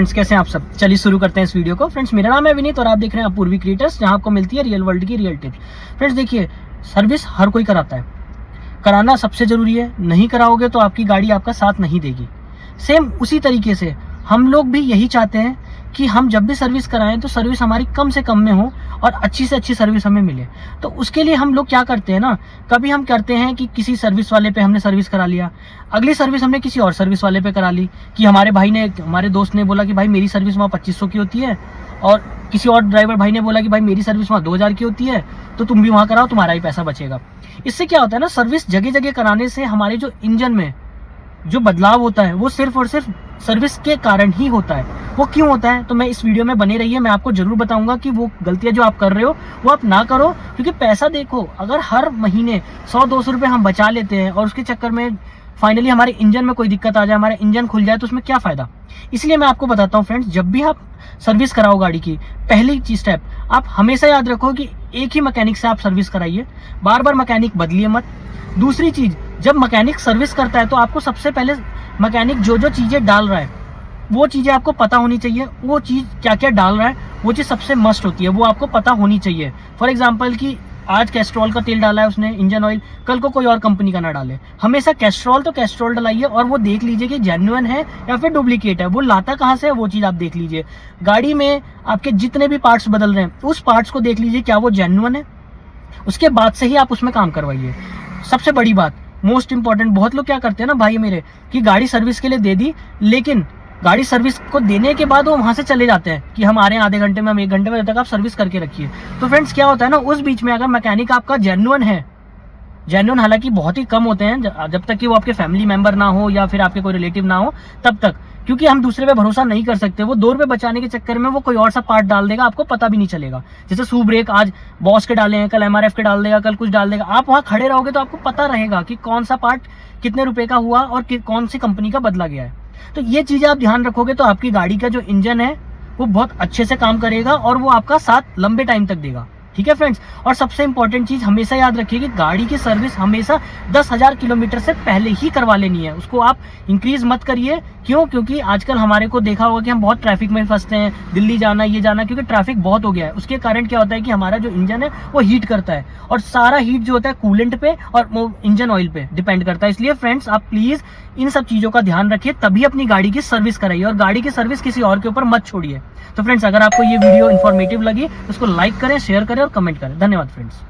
Friends कैसे हैं आप सब। चलिए शुरू करते हैं इस वीडियो को। फ्रेंड्स मेरा नाम है विनीत और आप देख रहे हैं अपूर्वी क्रिएटर्स, जहां आपको मिलती है रियल वर्ल्ड की रियल टिप्स। फ्रेंड्स देखिए, सर्विस हर कोई कराता है, कराना सबसे जरूरी है। नहीं कराओगे तो आपकी गाड़ी आपका साथ नहीं देगी। सेम उसी तरीके से हम लोग भी यही चाहते हैं कि हम जब भी सर्विस कराएं तो सर्विस हमारी कम से कम में हो और अच्छी से अच्छी सर्विस हमें मिले। तो उसके लिए हम लोग क्या करते हैं ना, कभी हम करते हैं कि किसी सर्विस वाले पे हमने सर्विस करा लिया, अगली सर्विस हमने किसी और सर्विस वाले पे करा ली कि हमारे दोस्त ने बोला कि भाई मेरी सर्विस वहाँ 2500 की होती है, और किसी और ड्राइवर भाई ने बोला कि भाई मेरी सर्विस वहाँ 2000 की होती है, तो तुम भी वहाँ कराओ, तुम्हारा ही पैसा बचेगा। इससे क्या होता है ना, सर्विस जगह जगह कराने से हमारे जो इंजन में जो बदलाव होता है वो सिर्फ और सिर्फ सर्विस के कारण ही होता है। वो क्यों होता है तो मैं इस वीडियो में बने रहिए, मैं आपको जरूर बताऊंगा कि वो गलतियां जो आप कर रहे हो वो आप ना करो। क्योंकि पैसा देखो, अगर हर महीने 100-200 रुपए हम बचा लेते हैं और उसके चक्कर में फाइनली हमारे इंजन में कोई दिक्कत आ जाए, हमारा इंजन खुल जाए, तो उसमें क्या फायदा। इसलिए मैं आपको बताता हूँ फ्रेंड्स, जब भी आप सर्विस कराओ गाड़ी की, पहली स्टेप आप हमेशा याद रखो कि एक ही मैकेनिक से आप सर्विस कराइए, बार बार मैकेनिक बदलिए मत। दूसरी चीज, जब मैकेनिक सर्विस करता है तो आपको सबसे पहले मैकेनिक जो जो चीजें डाल रहा है वो चीजें आपको पता होनी चाहिए। वो चीज क्या क्या डाल रहा है वो चीज सबसे मस्ट होती है, वो आपको पता होनी चाहिए। फॉर एग्जाम्पल कि आज कैस्ट्रॉल का तेल डाला है उसने, इंजन ऑयल, कल को कोई और कंपनी का ना डाले। हमेशा कैस्ट्रॉल तो कैस्ट्रॉल डलाइए और वो देख लीजिए कि जेन्युइन है या फिर डुप्लीकेट है, वो लाता कहाँ से है वो चीज आप देख लीजिए। गाड़ी में आपके जितने भी पार्ट्स बदल रहे हैं उस पार्ट्स को देख लीजिए क्या वो जेन्युइन है, उसके बाद से ही आप उसमें काम करवाइए। सबसे बड़ी बात, मोस्ट इंपॉर्टेंट, बहुत लोग क्या करते हैं ना भाई मेरे, कि गाड़ी सर्विस के लिए दे दी, लेकिन गाड़ी सर्विस को देने के बाद वो वहां से चले जाते हैं कि हम आ रहे हैं आधे घंटे में, हम 1 घंटे में, जब तक आप सर्विस करके रखिए। तो फ्रेंड्स क्या होता है ना, उस बीच में अगर मैकेनिक आपका जेन्युइन है, जेन्युइन हालांकि बहुत ही कम होते हैं, जब तक कि वो आपके फैमिली मेंबर ना हो या फिर आपके कोई रिलेटिव ना हो तब तक, क्योंकि हम दूसरे पे भरोसा नहीं कर सकते। वो 2 रुपए बचाने के चक्कर में वो कोई और सा पार्ट डाल देगा, आपको पता भी नहीं चलेगा। जैसे शू ब्रेक आज बॉस के डाले हैं, कल MRF के डाल देगा, कल कुछ डाल देगा। आप वहां खड़े रहोगे तो आपको पता रहेगा कि कौन सा पार्ट कितने रुपए का हुआ और कौन सी कंपनी का बदला गया है। तो ये चीजें आप ध्यान रखोगे तो आपकी गाड़ी का जो इंजन है वो बहुत अच्छे से काम करेगा और वो आपका साथ लंबे टाइम तक देगा। ठीक है फ्रेंड्स, और सबसे इंपॉर्टेंट चीज हमेशा याद रखिए कि गाड़ी की सर्विस हमेशा 10,000 किलोमीटर से पहले ही करवा लेनी है। उसको आप इंक्रीज मत करिए। क्यों? क्योंकि आजकल हमारे को देखा होगा कि हम बहुत ट्रैफिक में फंसते हैं, दिल्ली जाना ये जाना, क्योंकि ट्रैफिक बहुत हो गया है। उसके कारण क्या होता है कि हमारा जो इंजन है वो हीट करता है, और सारा हीट जो होता है कूलेंट पे और वो इंजन ऑयल पे डिपेंड करता है। इसलिए फ्रेंड्स आप प्लीज इन सब चीजों का ध्यान रखिए, तभी अपनी गाड़ी की सर्विस कराइए, और गाड़ी की सर्विस किसी और के ऊपर मत छोड़िए। तो फ्रेंड्स अगर आपको ये वीडियो इन्फॉर्मेटिव लगी तो उसको लाइक करें, शेयर करें और कमेंट करें। धन्यवाद फ्रेंड्स।